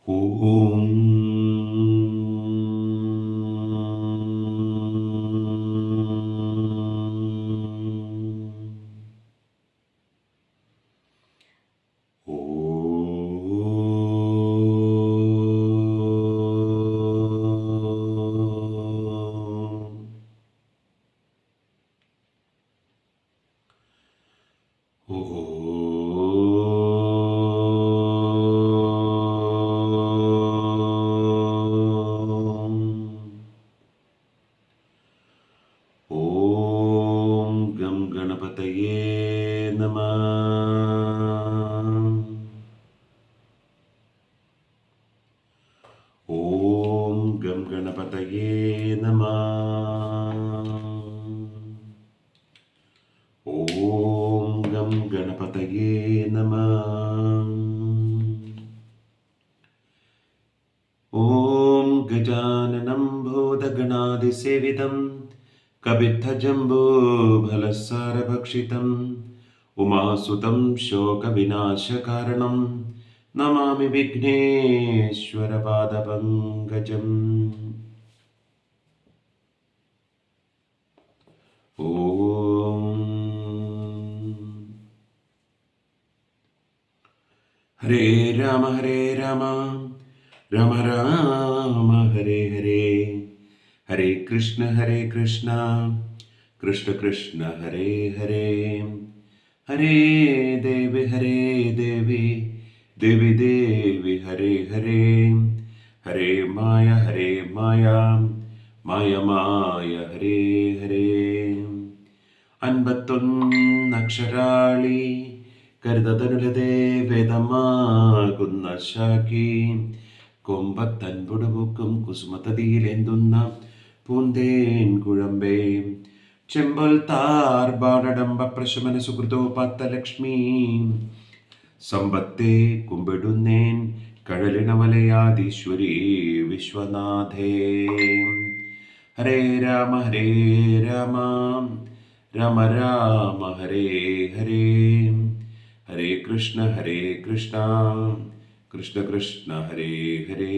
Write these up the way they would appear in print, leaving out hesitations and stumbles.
ഓം ഓം gum ഗണപതയേ നമഃ. ഓം gum ഗണപതയേ നമഃ. ഓം gum ഗണപതയേ നമഃ. ഓം ഗജാനനം ഭൂതഗണാതിസേവിതം കപിത്തജംബൂഫലസാരഭക്ഷിതം ഉമാസുതം ശോകവിനാശകാരണം നമാമി വിഘ്നേശ്വരപാദപങ്കജം. ഓം ഹരേ രാമ രാമ രാമ ഹരേ ഹരേ, ഹരേ കൃഷ്ണ കൃഷ്ണ കൃഷ്ണ ഹരേ ഹരേ, ഹരേ ദേവി ദേവി ദേവി ഹരേ ഹരേ, ഹരേ മായ മായ ഹരേ ഹരേ. 51 അക്ഷരാളി കരുതതനുലതേ വേദമാകുന്ന ശാഖി കൊമ്പത്തൻപുടുപൂക്കും കുസുമതതിയിലെന്തുന്ന പൂന്തേൻ കുഴമ്പേ ചെമ്പൽ താർബാടടംബ പ്രശമന സുഹൃതോപാത്തലക്ഷ്മി സമ്പത്തേ കുമ്പിടുന്നേൻ കഴലിണവലയാദീശ്വരി വിശ്വനാഥേ. ഹരേ രാമ രാമ രാമ ഹരേ ഹരേ, ഹരേ കൃഷ്ണ കൃഷ്ണ കൃഷ്ണ ഹരേ ഹരേ.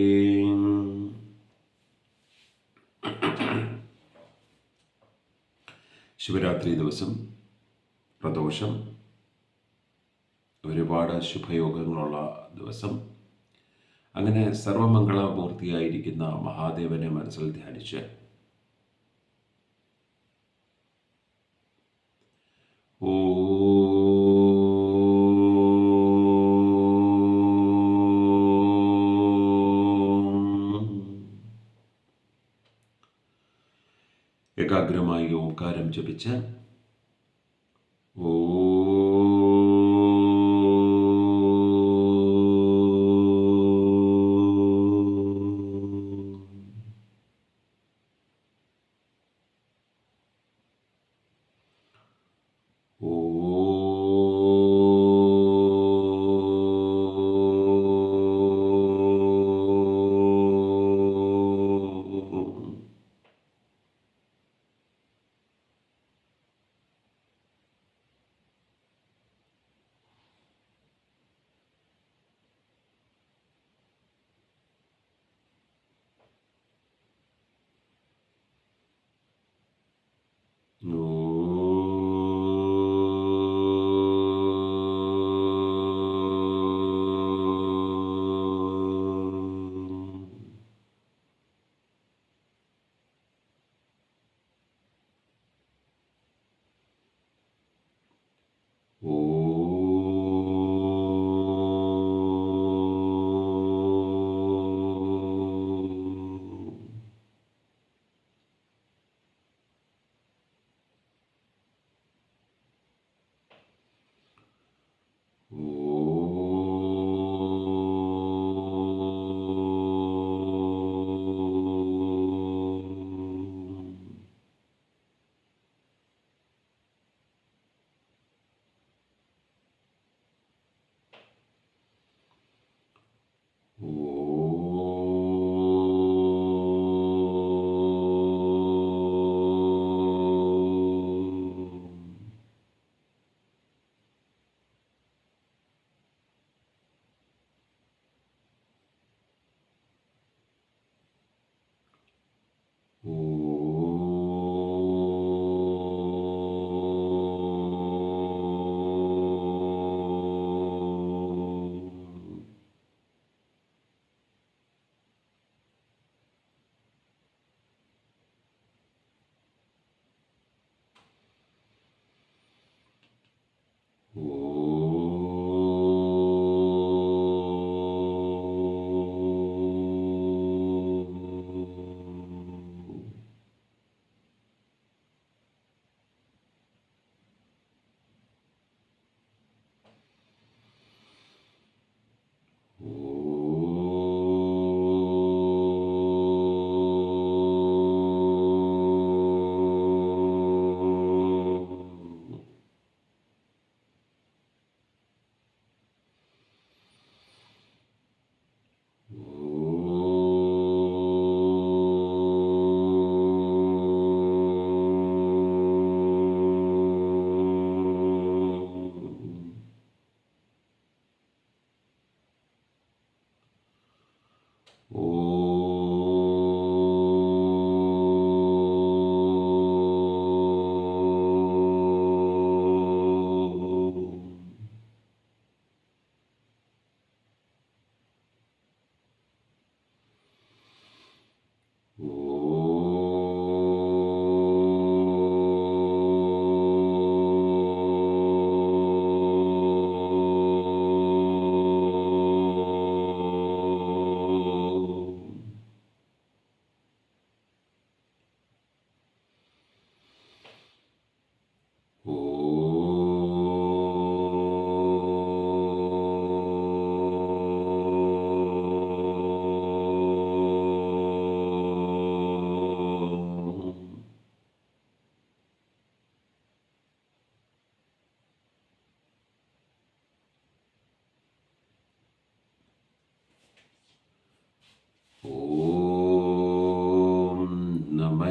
ശിവരാത്രി ദിവസം പ്രദോഷം, ഒരുപാട് ശുഭയോഗങ്ങളുള്ള ദിവസം. അങ്ങനെ സർവമംഗളമൂർത്തിയായിരിക്കുന്ന മഹാദേവനെ മനസ്സിൽ ധ്യാനിച്ച് ഏകാഗ്രമായി ഓംകാരം ജപിച്ച്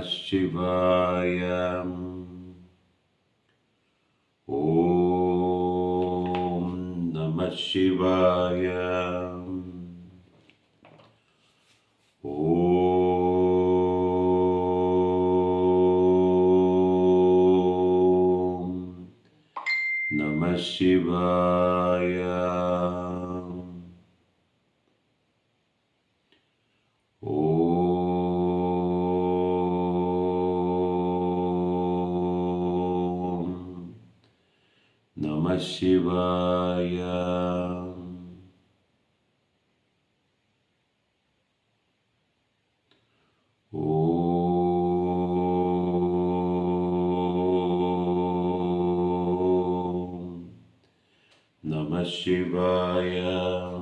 ശിവായ. ഓം നമഃ ശിവായ. ഓം നമഃ ശിവായ. നമഃ ശിവായ. ഓം നമഃ ശിവായ. ഓം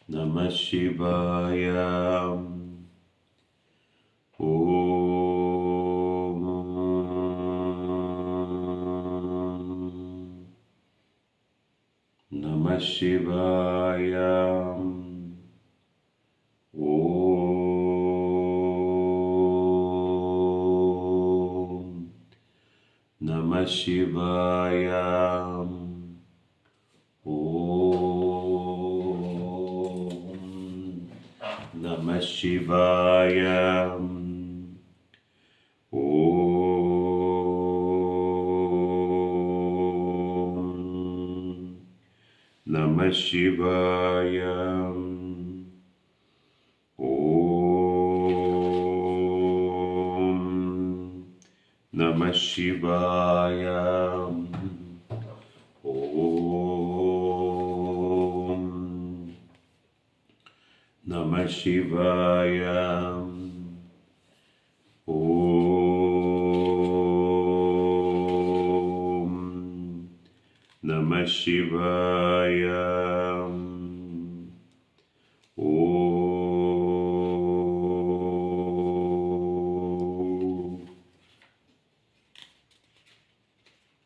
നമഃ ശിവായ. നമഃ ശിവായ. ഓം നമഃ ശിവായ. ഓം നമഃ ശിവായ. നമഃ ശിവായ. ഓം നമഃ ശിവായ. ഓം നമഃ ശിവായ. ഓം നമഃ ശിവായ.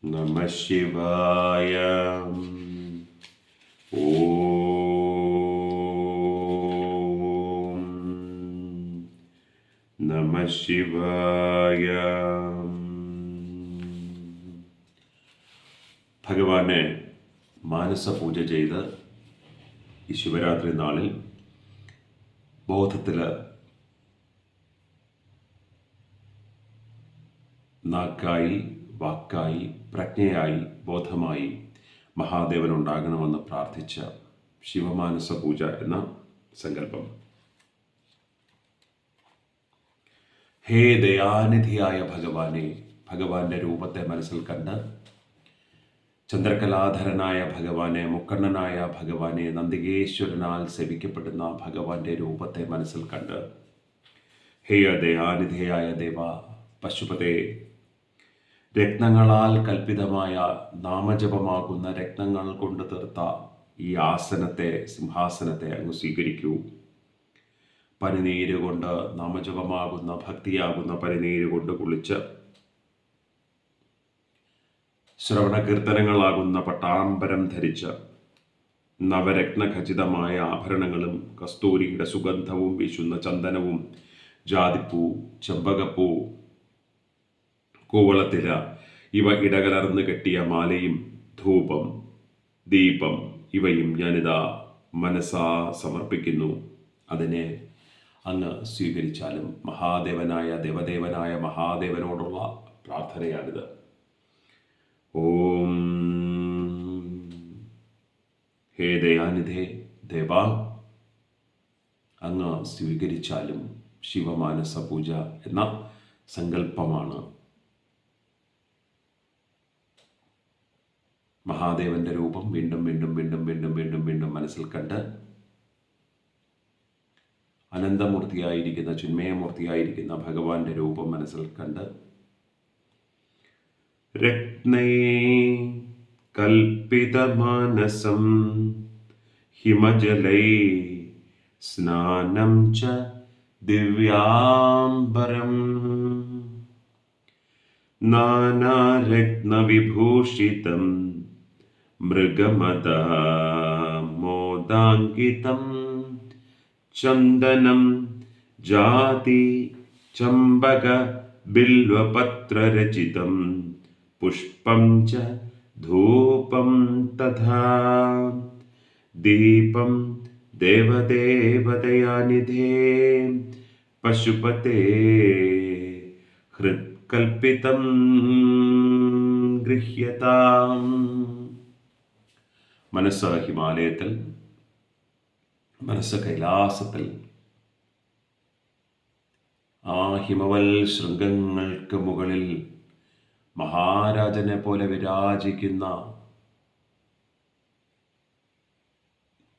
നമഃ ശിവായ. ഓം നമഃ ശിവായ. ഭഗവാനെ മാനസപൂജ ചെയ്ത് ഈ ശിവരാത്രി നാളിൽ ബോധത്തിൽ നാക്കായി, വാക്കായി, പ്രജ്ഞയായി, ബോധമായി മഹാദേവനുണ്ടാകണമെന്ന് പ്രാർത്ഥിച്ച ശിവമാനസ പൂജ എന്ന സങ്കല്പം. ഹേ ദയാനിധിയായ ഭഗവാനെ, ഭഗവാന്റെ രൂപത്തെ മനസ്സിൽ കണ്ട് ചന്ദ്രകലാധരനായ ഭഗവാനെ, മുക്കണ്ണനായ ഭഗവാനെ, നന്ദികേശ്വരനാൽ സേവിക്കപ്പെടുന്ന ഭഗവാന്റെ രൂപത്തെ മനസ്സിൽ കണ്ട് ഹേ ദയാനിധിയായ ദേവ പശുപതേ, രത്നങ്ങളാൽ കൽപ്പിതമായ നാമജപമാകുന്ന രത്നങ്ങൾ കൊണ്ട് തീർത്ത ഈ ആസനത്തെ, സിംഹാസനത്തെ അങ്ങ് സ്വീകരിക്കൂ. പനിനീര് കൊണ്ട്, നാമജപമാകുന്ന ഭക്തിയാകുന്ന പനിനീര് കൊണ്ട് കുളിച്ച് ശ്രവണകീർത്തനങ്ങളാകുന്ന പട്ടാമ്പരം ധരിച്ച് നവരത്നഖചിതമായ ആഭരണങ്ങളും കസ്തൂരിയുടെ സുഗന്ധവും വീശുന്ന ചന്ദനവും ജാതിപ്പൂ, ചെമ്പകപ്പൂ, കൂവളത്തില ഇവ ഇടകലർന്ന് കെട്ടിയ മാലയും ധൂപം ദീപം ഇവയും ഞാനിതാ മനസ്സാ സമർപ്പിക്കുന്നു. അതിനെ അങ്ങ് സ്വീകരിച്ചാലും. മഹാദേവനായ ദേവദേവനായ മഹാദേവനോടുള്ള പ്രാർത്ഥനയാണിത്. ഓം ഹേ ദയാനിധേ ദേവ, അങ്ങ് സ്വീകരിച്ചാലും ശിവമാനസ പൂജ എന്ന സങ്കല്പമാണ്. മഹാദേവന്റെ രൂപം വീണ്ടും വീണ്ടും വീണ്ടും വീണ്ടും വീണ്ടും വീണ്ടും മനസ്സിൽ കണ്ട് അനന്തമൂർത്തിയായിരിക്കുന്ന ചിന്മയമൂർത്തിയായിരിക്കുന്ന ഭഗവാന്റെ രൂപം മനസ്സിൽ കണ്ട് രത്നേ കൽപ്പിതമാനസം ഹിമജലൈ സ്നാനം ച ദിവ്യാംബരം നാനാരത്നവിഭൂഷിതം മൃഗമദമോദാങ്കിതം ചന്ദനം ജാതി ചമ്പക ബില്വപത്രരചിതം പുഷ്പം ച ധൂപം തഥാ ദീപം ദേവദേവതയാനിധേ പശുപതേ ഹൃത്കൽപ്പിതം ഗൃഹ്യതാം. മനസ്സ് ഹിമാലയത്തിൽ, മനസ്സ് കൈലാസത്തിൽ, ആ ഹിമവൽ ശൃംഗങ്ങൾക്ക് മുകളിൽ മഹാരാജനെ പോലെ വിരാജിക്കുന്ന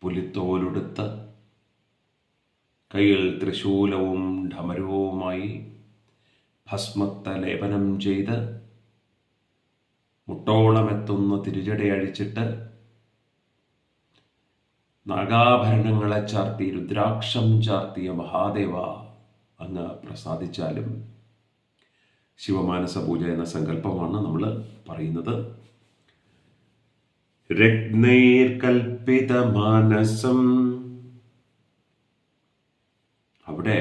പുലിത്തോലുടുത്ത് കയ്യിൽ ത്രിശൂലവും ഢമരുവുമായി ഭസ്മത്തെ ലേപനം ചെയ്ത് മുട്ടോളമെത്തുന്ന തിരിച്ചടയഴിച്ചിട്ട് നാഗാഭരണങ്ങളെ ചാർത്തി രുദ്രാക്ഷം ചാർത്തിയ മഹാദേവ അങ്ങ് പ്രസാദിച്ചാലും ശിവമാനസ പൂജ എന്ന സങ്കല്പമാണ് നമ്മൾ പറയുന്നത്. രത്നൈർകൽപ്പിതമാനസം, അവിടെ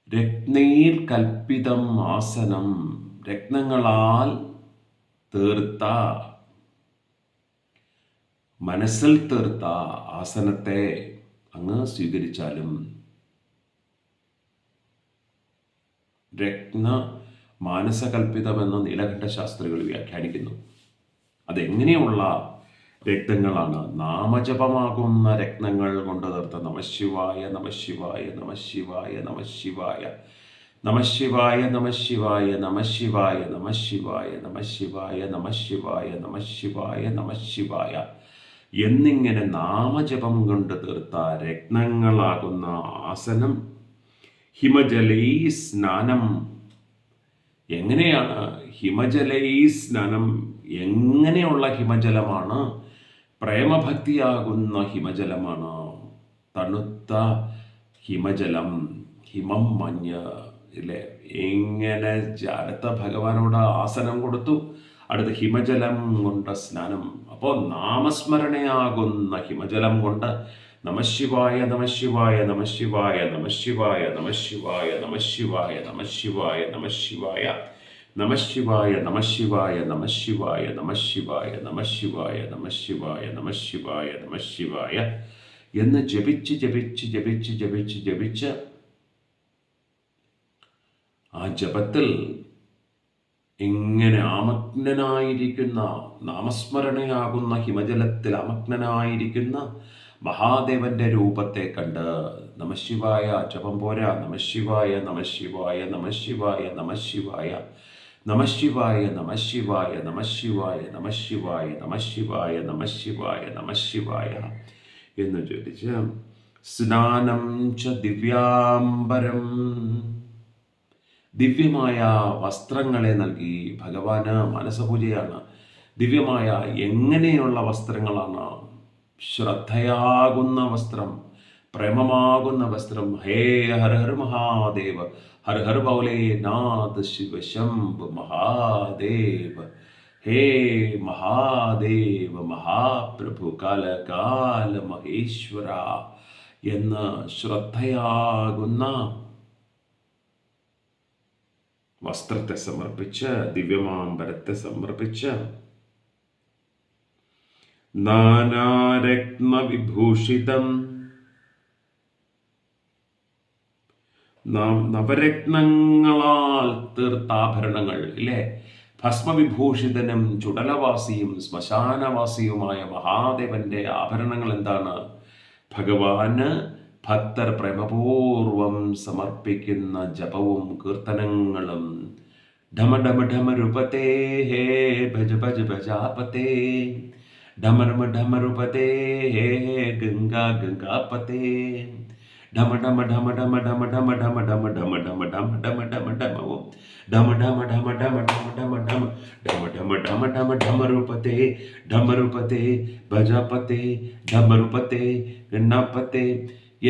രത്നൈർകൽപ്പിതം ആസനം, രത്നങ്ങളാൽ തീർത്ത, മനസ്സിൽ തീർത്ത ആസനത്തെ അങ്ങ് സ്വീകരിച്ചാലും. രത്ന മാനസകൽപ്പിതമെന്ന് നീലകണ്ഠ ശാസ്ത്രികൾ വ്യാഖ്യാനിക്കുന്നു. അതെങ്ങനെയുള്ള രത്നങ്ങളാണ്? നാമജപമാകുന്ന രത്നങ്ങൾ കൊണ്ട് തീർത്ത നമശിവായ നമശിവായ നമശിവായ നമശിവായ നമശിവായ നമശിവായ നമശിവായ നമശിവായ നമശിവായ നമശിവായ നമശിവായ നമശിവായ എന്നിങ്ങനെ നാമജപം കൊണ്ട് തീർത്ത രത്നങ്ങളാകുന്ന ആസനം. ഹിമജലൈ സ്നാനം, എങ്ങനെയാണ് ഹിമജലൈ സ്നാനം? എങ്ങനെയുള്ള ഹിമജലമാണ്? പ്രേമഭക്തിയാകുന്ന ഹിമജലമാണ്. തണുത്ത ഹിമജലം, ഹിമം മഞ്ഞ് ഇല്ലേ? എങ്ങനെ അടുത്ത ഭഗവാനോട് ആസനം കൊടുത്തു, അടുത്ത ഹിമജലം കൊണ്ട് സ്നാനം. അപ്പോൾ നാമസ്മരണയാകുന്ന ഹിമജലം കൊണ്ട് നമശിവായ നമശിവായ നമശിവായ നമശിവായ നമശിവായ നമശിവായ നമശിവായ നമശിവായ നമശിവായ നമശിവായ നമശിവായ നമശിവായ നമശിവായ നമശിവായ നമശിവായ നമശിവായ എന്ന് ജപിച്ച് ജപിച്ച് ജപിച്ച് ജപിച്ച് ജപിച്ച് ആ ജപത്തിൽ ഇങ്ങനെ ആമഗ്നനായിരിക്കുന്ന, നാമസ്മരണയാകുന്ന ഹിമജലത്തിൽ ആമഗ്നനായിരിക്കുന്ന മഹാദേവന്റെ രൂപത്തെ കണ്ട് നമശിവായ ജപം പോരാ, നമശിവായ നമശിവായ നമശിവായ നമശിവായ നമശിവായ നമശിവായ നമശിവായ നമശിവായ നമശിവായ നമശിവായ നമശിവായ എന്ന് ചൊല്ലിച്ച് സ്നാനം ച ദിവ്യാംബരം, ദിവ്യമായ വസ്ത്രങ്ങളെ നൽകി. ഭഗവാന് മാനസപൂജയാണ്. ദിവ്യമായ എങ്ങനെയുള്ള വസ്ത്രങ്ങളാണ്? ശ്രദ്ധയാകുന്ന വസ്ത്രം, പ്രേമമാകുന്ന വസ്ത്രം. ഹേ ഹര ഹര മഹാദേവ, ഹര ഹര ബൗലേ നാഥ് ശിവ ശംഭു മഹാദേവ്. ഹേ മഹാദേവ മഹാപ്രഭു കാല കാല മഹേശ്വര എന്ന് ശ്രദ്ധയാകുന്ന വസ്ത്രത്തെ സമർപ്പിച്ച്, ദിവ്യമാംബരത്തെ സമർപ്പിച്ച്, നാനാരത്നവിഭൂഷിതം, നവരത്നങ്ങളാൽ തീർത്താഭരണങ്ങൾ ഇല്ലേ, ഭസ്മവിഭൂഷിതനും ചുടലവാസിയും ശ്മശാനവാസിയുമായ മഹാദേവന്റെ ആഭരണങ്ങൾ എന്താണ്? ഭഗവാന് ഭക്തർ പ്രേമപൂർവം സമർപ്പിക്കുന്ന ജപവും കീർത്തനങ്ങളും. ഢമ ഢമ ഢമരുപതേ ഹേ ഭജ ഭജ ഭജാപതേ, ഢമർമ ഢമരുപതേ ഹേ ഗംഗാ ഗംഗാപതേ, ഢമ ഢമ ഢമ ഢമ ഢമ ഢമ ഢമ ഢമ ഢമ ഢമ ഢമ ഢമ ഢമ ഢമവും ഢമ ഢമ ഢമ ഢമ ഢമ ഢമ ഢമ ഢമ ഢമ ഢമ ഢമ ഢമരുപതേ ഢമരുപതേ ഭജപതേ ഢമരുപതേ ഗണപതേ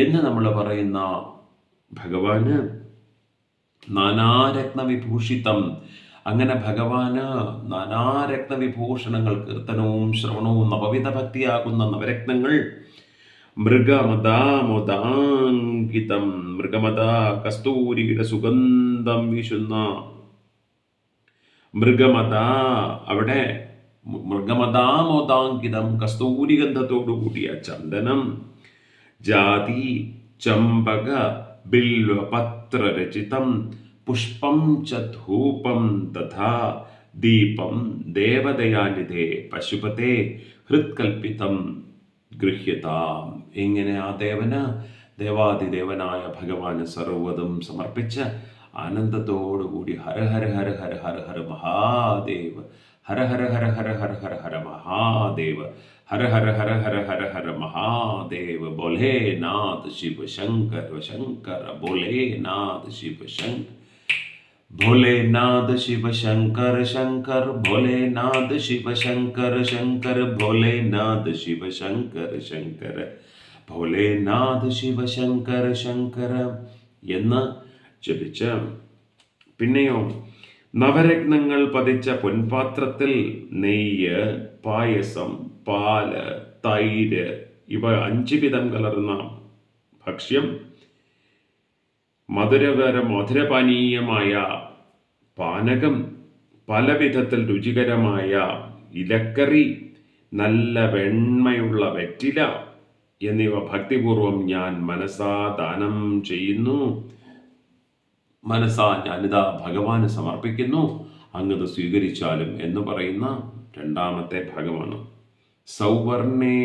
എന്ന് നമ്മൾ പറയുന്ന ഭഗവാന് നാനാരത്നവിഭൂഷിതം. അങ്ങനെ ഭഗവാന് നാനാരത്നവിഭൂഷണങ്ങൾ, കീർത്തനവും ശ്രവണവും നവവിധ ഭക്തിയാകുന്ന നവരത്നങ്ങൾ, മൃഗമദാമോദാങ്കിതം, മൃഗമദ കസ്തൂരിയുടെ സുഗന്ധം വീശുന്ന മൃഗമദ, അവിടെ മൃഗമദാമോദാങ്കിതം കസ്തൂരി ഗന്ധത്തോടു കൂടിയ ചന്ദനം, ജാതി ചമ്പക ബിൽവപത്രരചിതം പുഷ്പം ച ധൂപം തഥാ ദീപം ദേവദയാനിധേ പശുപതേ ഹൃത്കൽപ്പിതം ഗൃഹ്യതാം. ഇങ്ങനെ ആ ദേവാദിദേവനായ ഭഗവാന് സർവ്വതും സമർപ്പിച്ച് ആനന്ദത്തോടുകൂടി ഹര ഹര ഹര ഹര ഹര ഹര മഹാദേവ്, ഹര ഹര ഹര ഹര ഹര ഹര ഹര മഹാദേവ്, ഹര ഹര ഹര ഹര ഹര ഹര മഹാദേവ്, ഭോലേനാഥ് ശിവ ശങ്കര ശങ്കര, ഭോലേനാഥ് ശിവ ശങ്കര, ഭോലേനാഥ് ശിവ ശങ്കര ശങ്കർ, ഭോലേനാഥ് ശിവ ശങ്കര ശങ്കർ, ഭോലേനാഥ് ശിവ ശങ്കര ശങ്കര, ഭോലേനാഥ് ശിവ ശങ്കര ശങ്കര എന്ന് ജപിച്ച്, പിന്നെയോ നവരത്നങ്ങൾ പതിച്ച പൊൻപാത്രത്തിൽ നെയ്യ്, പായസം, പാല്, തൈര് ഇവ 5 വിധം കലർന്ന ഭക്ഷ്യം, മധുരപാനീയമായ പാനകം, പല വിധത്തിൽ രുചികരമായ ഇലക്കറി, നല്ല വെണ്മയുള്ള വെറ്റില എന്നിവ ഭക്തിപൂർവം ഞാൻ മനസാ ദാനം ചെയ്യുന്നു. മനസാ ഞാനിതാ ഭഗവാന് സമർപ്പിക്കുന്നു, അങ്ങത് സ്വീകരിച്ചാലും എന്ന് പറയുന്ന 2ാമത്തെ ഭാഗമാണ്. സൗവർണേ,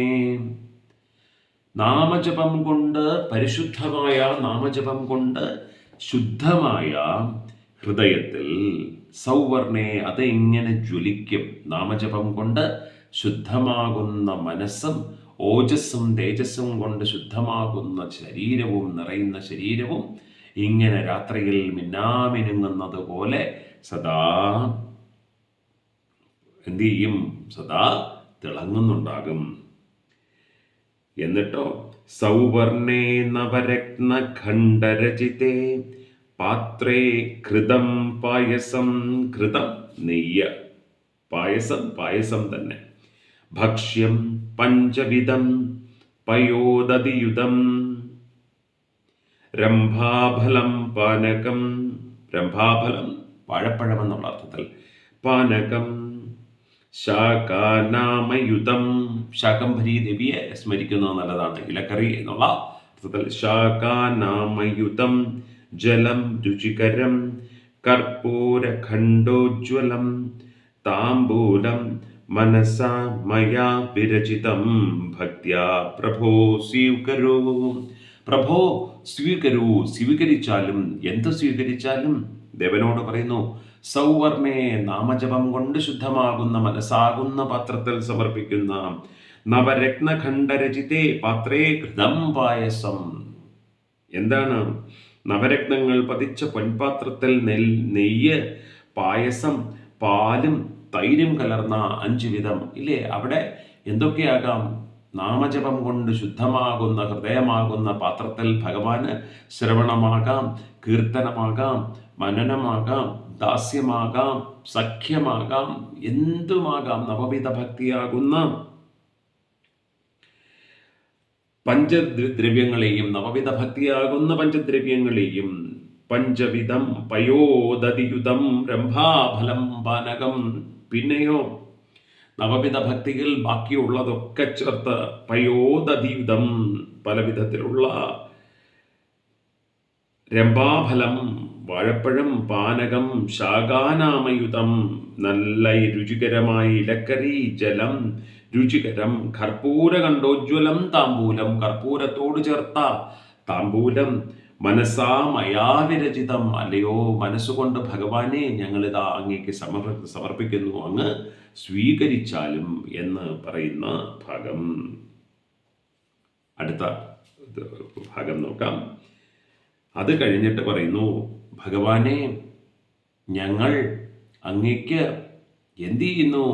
നാമജപം കൊണ്ട് പരിശുദ്ധമായ, നാമജപം കൊണ്ട് ശുദ്ധമായ ഹൃദയത്തിൽ, സൗവർണേ അത് എങ്ങനെ ജ്വലിക്കും? നാമജപം കൊണ്ട് ശുദ്ധമാകുന്ന മനസ്സും ഓജസ്സും തേജസ്സും കൊണ്ട് ശുദ്ധമാകുന്ന ശരീരവും, നിറയുന്ന ശരീരവും ഇങ്ങനെ രാത്രിയിൽ മിന്നാമിനുങ്ങുന്നത് പോലെ സദാ എന്ത് ചെയ്യും? സദാ തിളങ്ങുന്നുണ്ടാകും. എന്നിട്ടോ സൗവർണേ നവരത്ന ഖണ്ഡരചിതേ പാത്രേ ഘൃതം പായസം, ഘൃതം നെയ്യ്, പായസം തന്നെ, ഭക്ഷ്യം പഞ്ചവിധം പയോദതിയുതം, രംഭാഫലം പാനകം, രംഭാഫലം വാഴപ്പഴം എന്നുള്ള അർത്ഥത്തിൽ, പാനകം ശാകാനാമയുതം, ശാകംഭരി ദേവിയെ സ്മരിക്കുന്നത് നല്ലതാണ്, ഇലക്കറി എന്നുള്ള അർത്ഥത്തിൽ, ശാകാനാമയുതം ജലം രുചികരം കർപ്പൂരഖണ്ഡോജ്വലം താംബൂലം മനസാ മയാ വിരചിതം ഭക്ത്യാ പ്രഭോ സ്വീകരോ, പ്രഭോ സ്വീകരൂ, സ്വീകരിച്ചാലും. എന്ത് സ്വീകരിച്ചാലും? ദേവനോട് പറയുന്നു, സൗവർണേ നാമജപം കൊണ്ട് ശുദ്ധമാകുന്ന മനസ്സാകുന്ന പാത്രത്തിൽ സമർപ്പിക്കുന്ന നവരത്നഖണ്ഡരചിതേ പാത്രേ ഘൃതം പായസം. എന്താണ്? നവരത്നങ്ങൾ പതിച്ച പൊൻപാത്രത്തിൽ നെയ്യ്, പായസം, പാലും തൈരും കലർന്ന 5 വിധം ഇല്ലേ? അവിടെ എന്തൊക്കെയാകാം? നാമജപം കൊണ്ട് ശുദ്ധമാകുന്ന ഹൃദയമാകുന്ന പാത്രത്തിൽ ഭഗവാന് ശ്രവണമാകാം, കീർത്തനമാകാം, മനനമാകാം, ദാസ്യമാകാം, സഖ്യമാകാം, എന്തുമാകാം. നവവിധ ഭക്തിയാകുന്ന പഞ്ചദ്രവ്യങ്ങളെയും, നവവിധ ഭക്തിയാകുന്ന പഞ്ചദ്രവ്യങ്ങളെയും പഞ്ചവിധം പയോദതിയുതം രംഭാഫലം പാനകം. പിന്നെയോ നവവിധ ഭക്തിയിൽ ബാക്കിയുള്ളതൊക്കെ ചേർത്ത് പയോദതിയുതം പല വിധത്തിലുള്ള രംഭാഫലം വാഴപ്പഴം പാനകം ശാകാനാമയുതം നല്ല രുചികരമായ ഇലക്കറി ജലം രുചികരം കർപ്പൂരകണ്ഠോജ്വലം താമ്പൂലം കർപ്പൂരത്തോട് ചേർത്ത താമ്പൂലം മനസ്സാ മയാ വിരചിതം. അല്ലയോ മനസ്സുകൊണ്ട് ഭഗവാനെ ഞങ്ങളിതാ അങ്ങേക്ക് സമർപ്പിക്കുന്നു, അങ്ങ് സ്വീകരിച്ചാലും എന്ന് പറയുന്ന ഭാഗം. അടുത്ത ഭാഗം നോക്കാം. അത് കഴിഞ്ഞിട്ട് പറയുന്നു, ഭഗവാനെ ഞങ്ങൾ അങ്ങേക്ക് എന്ത് ചെയ്യുന്നു?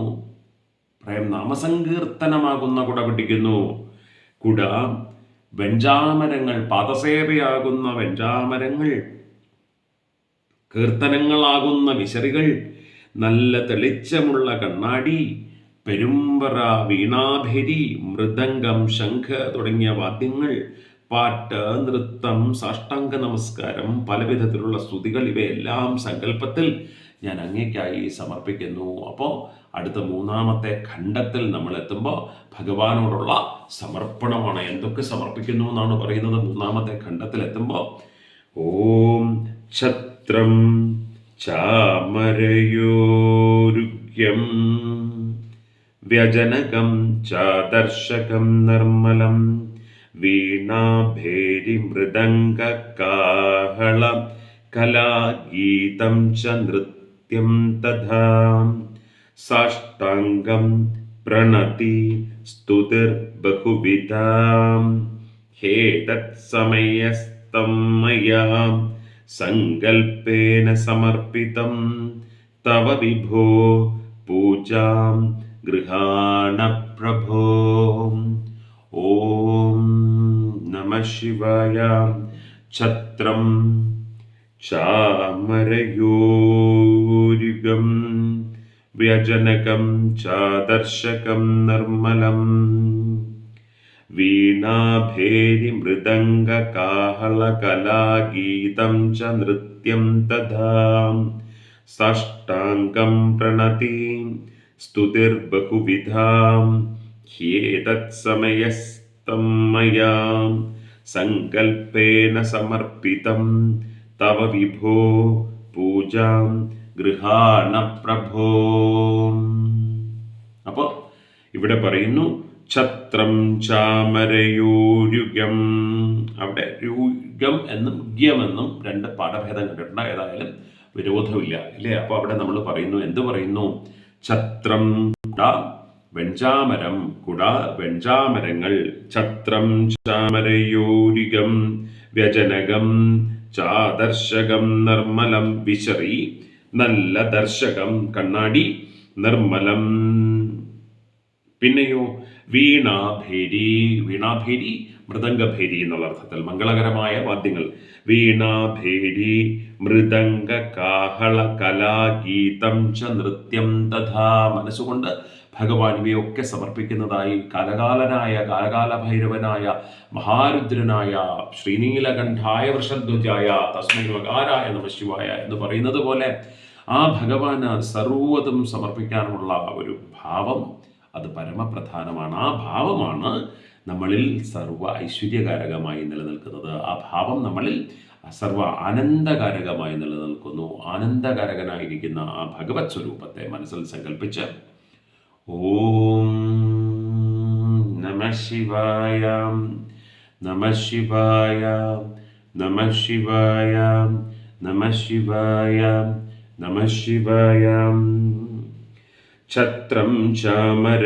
പ്രേം നാമസങ്കീർത്തനമാകുന്ന കുട പിടിക്കുന്നു. കുട വെഞ്ചാമരങ്ങൾ, പാദസേവയാകുന്ന വെഞ്ചാമരങ്ങൾ, കീർത്തനങ്ങളാകുന്ന വിശറികൾ, നല്ല തെളിച്ചമുള്ള കണ്ണാടി, പെരുമ്പറ, വീണാഭേരി, മൃദംഗം, ശംഖ് തുടങ്ങിയ വാദ്യങ്ങൾ, പാട്ട്, നൃത്തം, സാഷ്ടാംഗ നമസ്കാരം, പലവിധത്തിലുള്ള സ്തുതികൾ, ഇവയെല്ലാം സങ്കല്പത്തിൽ ഞാൻ അങ്ങേക്കായി സമർപ്പിക്കുന്നു. അപ്പോൾ അടുത്ത മൂന്നാമത്തെ ഖണ്ഡത്തിൽ നമ്മൾ എത്തുമ്പോൾ ഭഗവാനോടുള്ള സമർപ്പണമാണ്. എന്തൊക്കെ സമർപ്പിക്കുന്നു എന്നാണ് പറയുന്നത് മൂന്നാമത്തെ ഖണ്ഡത്തിൽ എത്തുമ്പോൾ. ഓം ഛത്രം ചാമരയോരുഗ്യം വ്യജനകം ചാദർശകം നിർമ്മലം വീണാഭേരി മൃദംഗകാഹള കലാഗീതം ച നൃത്യം തഥാ സാഷ്ടാംഗം പ്രണതി സ്തുതിർ ബഹുവിധാം ഹേതത്സമയസ്തം മയാ സങ്കൽപ്പേന സമർപ്പിതം തവ വിഭോ പൂജാം ഗൃഹാണ പ്രഭോ. ഓം നമഃ ശിവായ. ഛത്രം ചാമരയോരുഗം വ്യജനകം ചാദർശകം നിർമ്മലം വീണാഭേരി മൃദംഗകാഹളകലാഗീതം ച നൃത്യം തഥാ സാഷ്ടാംഗം പ്രണതി സ്തുതിർ ബഹുവിധാം ഹ്യേതത്സമയസ്തം മയാ സങ്കൽപ്പേന സമർപ്പിതം തവ വിഭോ പൂജാം ഗൃഹാണ പ്രഭോ. അപ്പോൾ ഇവിടെ പറയുന്നു ഛത്രം ചാമരയോരുഗം. അവിടെ രുഗം എന്നും ഗ്യമെന്നും രണ്ട് പാഠഭേദം കണ്ടിട്ടുണ്ട്. ഏതായാലും വിരോധമില്ല ഇല്ലേ? അപ്പോൾ അവിടെ നമ്മൾ പറയുന്നു, എന്ത് പറയുന്നു? ഛത്രം കുട വെഞ്ചാമരം, കുട വെഞ്ചാമരങ്ങൾ, ഛത്രം ചാമരയോരികം വ്യജനകം ചാദർശകം നിർമ്മലം വിശറി നല്ല ദർശകം കണ്ണാടി, നിർമ്മലം പിന്നെയോ വീണാഭേരി. വീണാഭേരി മൃദംഗഭേരി എന്നുള്ള അർത്ഥത്തിൽ മംഗളകരമായ വാദ്യങ്ങൾ. വീണാഭേരി മൃദംഗ കാഹള കലാഗീതം ച നൃത്യം തഥാ. മനസ്സുകൊണ്ട് ഭഗവാൻ ഇവയൊക്കെ സമർപ്പിക്കുന്നതായി കാലകാലനായ കാലകാല ഭൈരവനായ മഹാരുദ്രനായ ശ്രീനീലകണ്ഠായ വൃഷധ്വജായ തസ്മൈ വകാരായ നമഃശിവായ എന്ന് പറയുന്നത് പോലെ ആ ഭഗവാന് സർവ്വതും സമർപ്പിക്കാനുള്ള ഒരു ഭാവം, അത് പരമപ്രധാനമാണ്. ആ ഭാവമാണ് നമ്മളിൽ സർവ്വ ഐശ്വര്യകാരകമായി നിലനിൽക്കുന്നത്. ആ ഭാവം നമ്മളിൽ സർവ്വ ആനന്ദകാരകമായി നിലനിൽക്കുന്നു. ആനന്ദകാരകനായിരിക്കുന്ന ആ ഭഗവത് സ്വരൂപത്തെ മനസ്സിൽ സങ്കല്പിച്ച് ഓം നമഃ ശിവായ നമഃ ശിവായ നമഃ ശിവായ നമഃ ശിവായ നമഃ ശിവായ. ഛത്രം ചാമരയോരുഗം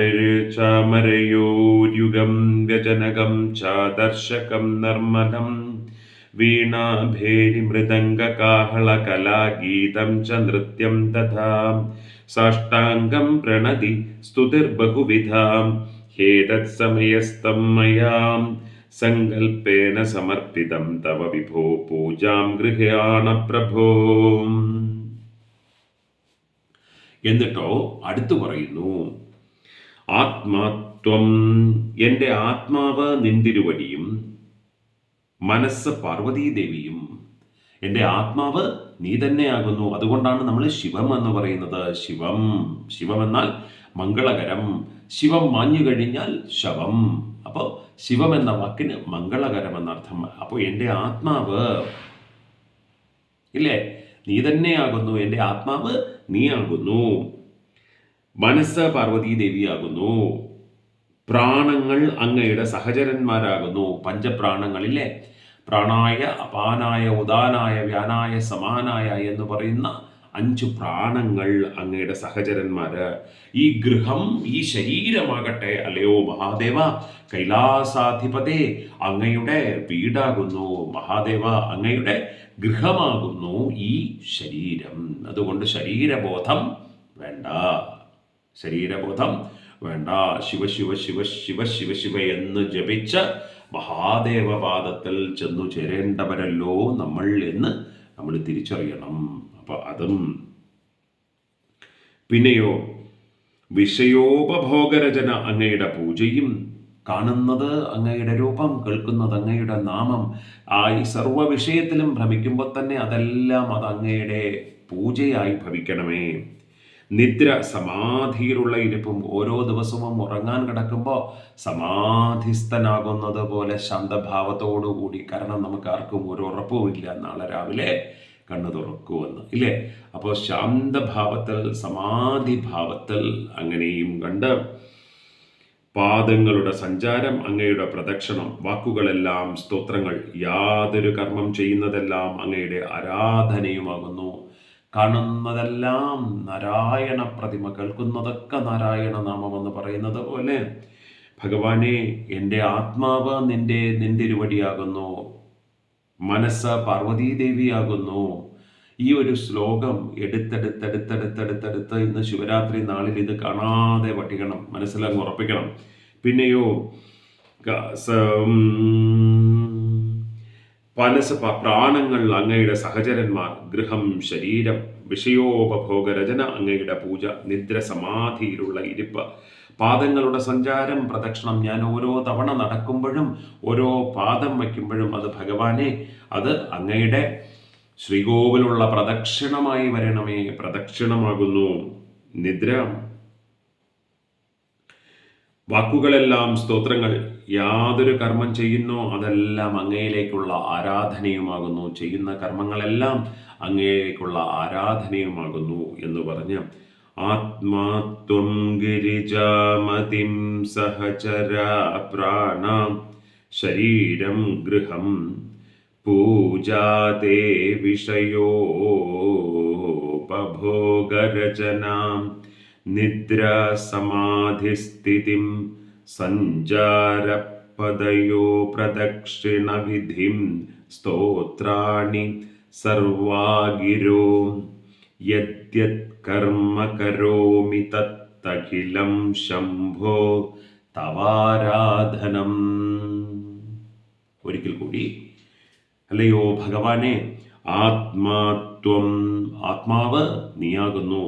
വ്യജനകം ചാദർശകം നിർമ്മലം വീണാഭേരി മൃദംഗ കാഹള കലാഗീതം ച നൃത്യം തഥാ സാഷ്ടാംഗം പ്രണതി സ്തുതിർ ബഹുവിധാം ഹേതത്സമയസ്തം മയാ സങ്കൽപ്പേന സമർപ്പിതം തവ വിഭോ പൂജാം ഗൃഹാണ പ്രഭോ. എന്നിട്ടോ അടുത്തു പറയുന്നു, ആത്മാത്വം എൻ്റെ ആത്മാവ് നിന്തിരുവടിയും മനസ്സ് പാർവതീദേവിയും എൻ്റെ ആത്മാവ് നീ തന്നെയാകുന്നു. അതുകൊണ്ടാണ് നമ്മൾ ശിവം എന്ന് പറയുന്നത്. ശിവം എന്നാൽ മംഗളകരം. ശിവം മാഞ്ഞു കഴിഞ്ഞാൽ ശവം. അപ്പോൾ ശിവം എന്ന വാക്കിന് മംഗളകരം എന്നർത്ഥം. അപ്പോൾ എൻ്റെ ആത്മാവ് ഇല്ലേ, നീ തന്നെയാകുന്നു. എൻ്റെ ആത്മാവ് നീയാകുന്നു. മനസ്സ് പാർവതീ ദേവിയാകുന്നു. പ്രാണങ്ങൾ അങ്ങയുടെ സഹചരന്മാരാകുന്നു. പഞ്ചപ്രാണങ്ങളില്ലേ, പ്രാണായ, അപാനായ, ഉദാനായ, വ്യാനായ, സമാനായ എന്ന് പറയുന്ന 5 പ്രാണങ്ങൾ അങ്ങയുടെ സഹചരന്മാര്. ഈ ഗൃഹം, ഈ ശരീരമാകട്ടെ അല്ലയോ മഹാദേവ, കൈലാസാധിപതേ, അങ്ങയുടെ വീടാകുന്നു. മഹാദേവ, അങ്ങയുടെ ഗൃഹമാകുന്നു ഈ ശരീരം. അതുകൊണ്ട് ശരീരബോധം വേണ്ട. ശിവ ശിവ ശിവ ശിവ ശിവ ശിവ എന്ന് ജപിച്ച് മഹാദേവപാദത്തിൽ ചെന്നു ചേരേണ്ടവരല്ലോ നമ്മൾ എന്ന് നമ്മൾ തിരിച്ചറിയണം. അപ്പൊ അതും പിന്നെയോ വിഷയോപഭോഗരചന അങ്ങയുടെ പൂജയും, കാണുന്നത് അങ്ങയുടെ രൂപം, കേൾക്കുന്നത് അങ്ങയുടെ നാമം, ഈ സർവ്വ വിഷയത്തിലും ഭ്രമിക്കുമ്പോൾ തന്നെ അതെല്ലാം അത് അങ്ങയുടെ പൂജയായി ഭവിക്കണമേ. നിദ്ര, സമാധിയിലുള്ള ഇരിപ്പും, ഓരോ ദിവസവും ഉറങ്ങാൻ കിടക്കുമ്പോൾ സമാധിസ്ഥനാകുന്നത് പോലെ ശാന്തഭാവത്തോടുകൂടി. കാരണം നമുക്ക് ആർക്കും ഒരു ഉറപ്പുമില്ല നാളെ രാവിലെ കണ്ണു തുറക്കുമെന്ന്, ഇല്ലേ? അപ്പോൾ ശാന്തഭാവത്തിൽ, സമാധിഭാവത്തിൽ അങ്ങനെയും കണ്ട് പാദങ്ങളുടെ സഞ്ചാരം, അങ്ങയുടെ പ്രദക്ഷിണം, വാക്കുകളെല്ലാം സ്തോത്രങ്ങൾ, യാതൊരു കർമ്മം ചെയ്യുന്നതെല്ലാം അങ്ങയുടെ ആരാധനയുമാകുന്നു. കാണുന്നതെല്ലാം നാരായണ പ്രതിമ, കേൾക്കുന്നതൊക്കെ നാരായണ നാമം എന്ന് പറയുന്നത് പോലെ ഭഗവാനെ, എൻ്റെ ആത്മാവ് നിന്റെ തിരുവടിയാകുന്നു, മനസ്സ് പാർവതീദേവിയാകുന്നു. ഈ ഒരു ശ്ലോകം എടുത്തെടുത്ത് ഇന്ന് ശിവരാത്രി നാളിൽ ഇത് കാണാതെ പഠിക്കണം, മനസ്സിലങ്ങ് ഉറപ്പിക്കണം. പിന്നെയോ പ്രാണങ്ങൾ അങ്ങയുടെ സഹചരന്മാർ, ഗൃഹം, ശരീരം, വിഷയോപഭോഗരചന അങ്ങയുടെ പൂജ, നിദ്ര, സമാധിയിലുള്ള ഇരിപ്പ്, പാദങ്ങളുടെ സഞ്ചാരം, പ്രദക്ഷിണം. ഞാൻ ഓരോ തവണ നടക്കുമ്പോഴും ഓരോ പാദം വയ്ക്കുമ്പോഴും അത് ഭഗവാനെ, അത് അങ്ങയുടെ ശ്രീകോവിലുള്ള പ്രദക്ഷിണമായി വരണമേ. പ്രദക്ഷിണമാകുന്നു നിദ്ര. വാക്കുകളെല്ലാം സ്തോത്രങ്ങൾ, യാതൊരു കർമ്മം ചെയ്യുന്നോ അതെല്ലാം അങ്ങയിലേക്കുള്ള ആരാധനയുമാകുന്നു. ചെയ്യുന്ന കർമ്മങ്ങളെല്ലാം അങ്ങയിലേക്കുള്ള ആരാധനയുമാകുന്നു എന്ന് പറഞ്ഞ് ആത്മാത്വം ഗിരിജാമതിം സഹചരാ പ്രാണാം ശരീരം ഗൃഹം പൂജാതേ വിഷയോപഭോഗരചനാം നിദ്രാ സമാധിസ്ഥിതിം സഞ്ചാരപദയോ പ്രദക്ഷിണവിധിം സ്തോത്രാണി സർവാഗിരോ യദ്യത് കർമ്മ കരോമി തത്തഖിലം ശംഭോ തവാരാധനം. ഒരിക്കൽ കൂടി, അല്ലയോ ഭഗവാനെ, ആത്മാത്വം, ആത്മാവ് നീയാകുന്നു.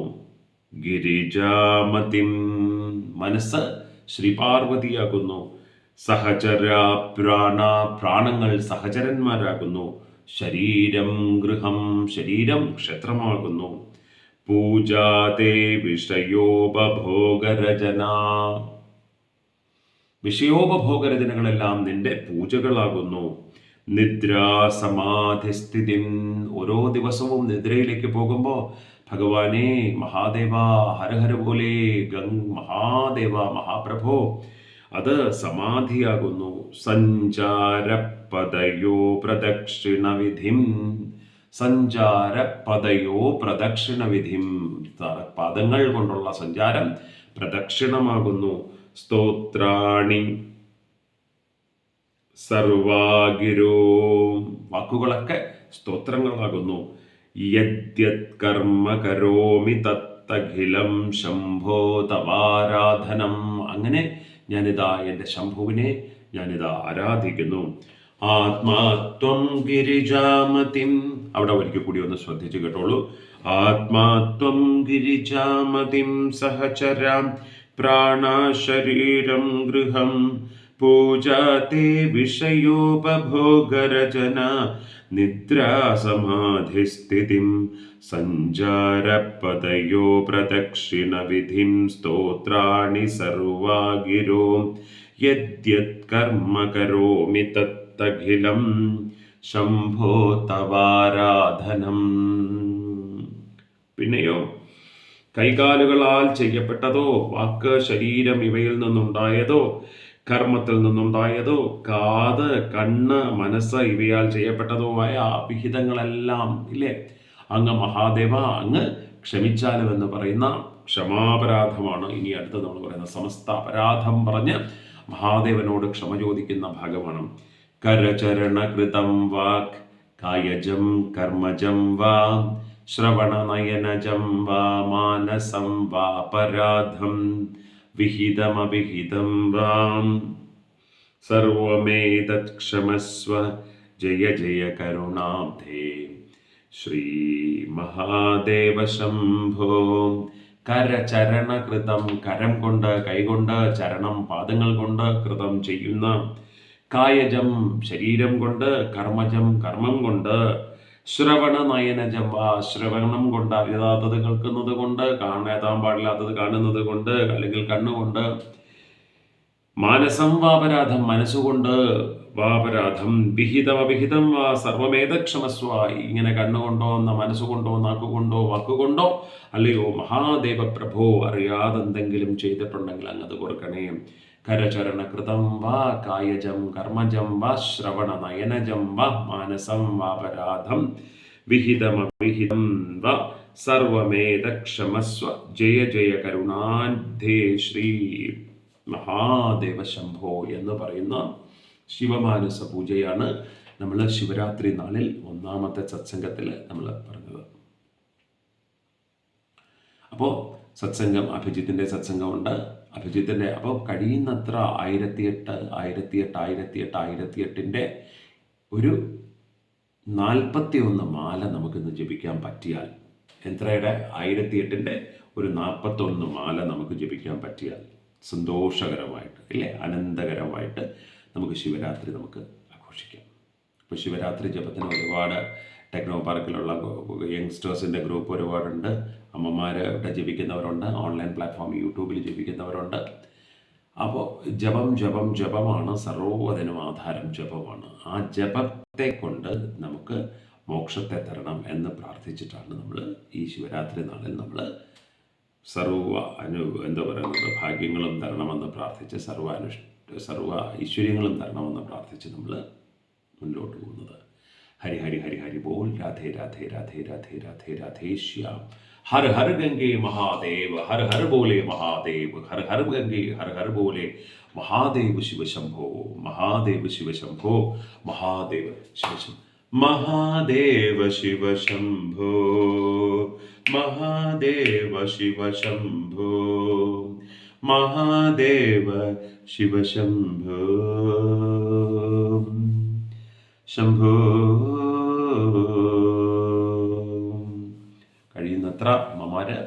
ഗിരിജാമതിം, മനസ്സ് ശ്രീപാർവതിയാകുന്നു. സഹചര പ്രാണ, പ്രാണങ്ങൾ സഹചരന്മാരാകുന്നു. ശരീരം ഗൃഹം, ശരീരം ക്ഷേത്രമാകുന്നു. പൂജാതേ വിഷയോപഭോഗരചന, വിഷയോപഭോഗരചനകളെല്ലാം നിന്റെ പൂജകളാകുന്നു. നിദ്രാ സമാധിസ്ഥിതി, ഓരോ ദിവസവും നിദ്രയിലേക്ക് പോകുമ്പോൾ ഭഗവാനെ, മഹാദേവ, ഹരഹര പോലെ, മഹാദേവ, മഹാപ്രഭോ, അത് സമാധിയാകുന്നു. സഞ്ചാരപദയോ പ്രദക്ഷിണവിധിം, സഞ്ചാരപദയോ പ്രദക്ഷിണവിധിം, പാദങ്ങൾ കൊണ്ടുള്ള സഞ്ചാരം പ്രദക്ഷിണമാകുന്നു. സ്തോത്രാണി സർവാഗിരോ, വാക്കുകളൊക്കെ സ്തോത്രങ്ങളാകുന്നു. യദ്യത് കർമ്മ കരോമി തത്തഖിലം ശംഭോ തവാരാധനം, അങ്ങനെ ഞാനിതാ എൻ്റെ ശംഭുവിനെ ഞാനിതാ ആരാധിക്കുന്നു. ആത്മാത്വം ഗിരിജാമതിം, അവിടെ ഒരിക്കൽ കൂടി ഒന്ന് ശ്രദ്ധിച്ചു കേട്ടോളൂ. ആത്മാത്വം ഗിരിജാമതിം സഹചരാം പ്രാണശരീരം ഗൃഹം പൂജാ തേ വിഷയോപഭോഗരചന നിദ്രാസമാധിസ്ഥിതിം സഞ്ചാരപദയോ പ്രദക്ഷിണ വിധിം സ്തോത്രാണി സർവാ ഗിരോ യദ്യത് കർമ്മ കരോമി തത്തഖിലം ശംഭോ തവാരാധനം. പിന്നെയോ കൈകാലുകളാൽ ചെയ്യപ്പെട്ടതോ വാക്ക് ശരീരം ഇവയിൽ നിന്നുണ്ടായതോ കർമ്മത്തിൽ നിന്നുണ്ടായതോ കാത് കണ്ണ് മനസ്സ് ഇവയാൽ ചെയ്യപ്പെട്ടതോ ആയ വിഹിതങ്ങളെല്ലാം ഇല്ലേ അങ്ങ് മഹാദേവ അങ്ങ് ക്ഷമിച്ചാലും എന്ന് പറയുന്ന ക്ഷമാപരാധമാണ് ഇനി അടുത്ത് നമ്മൾ പറയുന്ന സമസ്ത അപരാധം പറഞ്ഞ് മഹാദേവനോട് ക്ഷമ ചോദിക്കുന്ന ഭാഗമാണ്. കരചരണകൃതം വാക് കായജം കർമ്മജം വാ ശ്രവണനയനജം വാ മാനസം വാ അപരാധം വിഹിതമവിഹിതം വാം സർവമേതത് ക്ഷമസ്വ ജയ ജയ കരുണാബ്ധേ ശ്രീ മഹാദേവ ശംഭോ. കരചരണകൃതം കരം കൊണ്ട് കൈകൊണ്ട്, ചരണം പാദങ്ങൾ കൊണ്ട്, കൃതം ചെയ്യുന്ന, കായജം ശരീരം കൊണ്ട്, കർമ്മജം കർമ്മം കൊണ്ട്, ശ്രവണ നയനജം ശ്രവണം കൊണ്ട് അറിയാത്തത് കേൾക്കുന്നത് കൊണ്ട്, കാണാൻ പാടില്ലാത്തത് കാണുന്നത് കൊണ്ട്, അല്ലെങ്കിൽ കണ്ണുകൊണ്ട്, മാനസം വാപരാധം മനസ്സുകൊണ്ട് വാപരാധം, വിഹിതം അവിഹിതം വാ സർവമേതക്ഷമസ്വ ഇങ്ങനെ കണ്ണുകൊണ്ടോ മനസ്സുകൊണ്ടോ നാക്കുകൊണ്ടോ വാക്കുകൊണ്ടോ അല്ലയോ മഹാദേവ പ്രഭോ അറിയാതെന്തെങ്കിലും ചെയ്തിട്ടുണ്ടെങ്കിൽ അങ്ങത് കൊടുക്കണേ. കരചരണകൃതം വാ കായജം കർമ്മജം വാ ശ്രവണ നയനജം വാ മാനസം വാപരാധം വിഹിതമവിഹിതം വാ സർവമേതക്ഷമസ്വ ജയ ജയ കരുണാബ്ധേ ശ്രീ മഹാദേവ ശംഭോ എന്ന് പറയുന്ന ശിവമാനസ പൂജയാണ് നമ്മൾ ശിവരാത്രി നാളിൽ ഒന്നാമത്തെ സത്സംഗത്തിൽ നമ്മൾ പറഞ്ഞത്. അപ്പോൾ സത്സംഗം അഭിജിത്തിൻ്റെ സത്സംഗമുണ്ട്. അഭിജിത്തിൻ്റെ അപ്പോൾ കഴിയുന്നത്ര 1008 ഒരു 41 മാല നമുക്കിന്ന് ജപിക്കാൻ പറ്റിയാൽ, എത്രയുടെ 1008 ഒരു 41 മാല നമുക്ക് ജപിക്കാൻ പറ്റിയാൽ സന്തോഷകരമായിട്ട് ഇല്ലേ അനന്തകരമായിട്ട് നമുക്ക് ശിവരാത്രി നമുക്ക് ആഘോഷിക്കാം. ഇപ്പോൾ ശിവരാത്രി ജപത്തിന് ഒരുപാട് ടെക്നോ പാർക്കിലുള്ള യങ്സ്റ്റേഴ്സിൻ്റെ ഗ്രൂപ്പ് ഒരുപാടുണ്ട്. അമ്മമാരുടെ ജപിക്കുന്നവരുണ്ട്, ഓൺലൈൻ പ്ലാറ്റ്ഫോം യൂട്യൂബിൽ ജപിക്കുന്നവരുണ്ട്. അപ്പോൾ ജപമാണ്, സർവ്വതിനും ആധാരം ജപമാണ്. ആ ജപത്തെ കൊണ്ട് നമുക്ക് മോക്ഷത്തെ തരണം എന്ന് പ്രാർത്ഥിച്ചിട്ടാണ് നമ്മൾ ഈ ശിവരാത്രി നാളിൽ നമ്മൾ ഭാഗ്യങ്ങളും തരണമെന്ന് പ്രാർത്ഥിച്ച് സർവ ഐശ്വര്യങ്ങളും തരണമെന്ന് പ്രാർത്ഥിച്ച് നമ്മൾ മുന്നോട്ട് പോകുന്നത്. ഹരി ഹരി ഹരി ഹരി ബോൽ രാധേ രാധേ രാധേ രാധേ രാധേ രാധേ ശ്യാം. ഹർ ഹർ ഗംഗേ മഹാദേവ് ഹർ ഹർ ബോലെ മഹാദേവ് ഹർ ഹർ ഗംഗേ ഹർ ഹർ ബോലെ മഹാദേവ് ശിവശംഭോ മഹാദേവ് ശിവശംഭോ മഹാദേവ് ശിവശംഭോ മഹാദേവ ശിവശംഭോ മഹാദേവ ശിവശംഭോ മഹാദേവ ശിവശംഭോ ശംഭോ. കഴിയുന്നത്ര അമ്മമാര്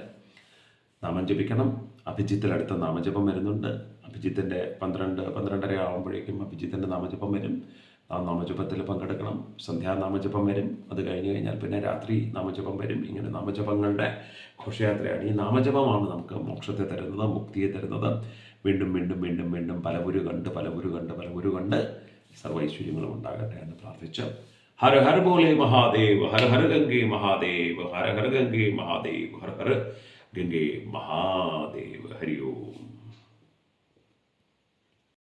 നാമം ജപിക്കണം. അഭിജിത്തിലടുത്ത നാമജപം വരുന്നുണ്ട്. അഭിജിത്തിൻ്റെ 12:30 ആകുമ്പോഴേക്കും അഭിജിത്തിൻ്റെ നാമജപം വരും. ആ നാമജപത്തിൽ പങ്കെടുക്കണം. സന്ധ്യാനാമജപം വരും. അത് കഴിഞ്ഞ് കഴിഞ്ഞാൽ പിന്നെ രാത്രി നാമജപം വരും. ഇങ്ങനെ നാമജപങ്ങളുടെ ഘോഷയാത്രയാണ്. ഈ നാമജപമാണ് നമുക്ക് മോക്ഷത്തെ തരുന്നത്, മുക്തിയെ തരുന്നത്. വീണ്ടും വീണ്ടും വീണ്ടും വീണ്ടും പലവുരു കണ്ട് സർവൈശ്വര്യങ്ങളും ഉണ്ടാകട്ടെ എന്ന് പ്രാർത്ഥിച്ച് ഹര ഹര ബോലെ മഹാദേവ് ഹര ഹര ഗംഗേ മഹാദേവ് ഹര ഹര ഗംഗേ മഹാദേവ് ഹര ഹര ഗംഗേ മഹാദേവ്. ഹരി ഓം.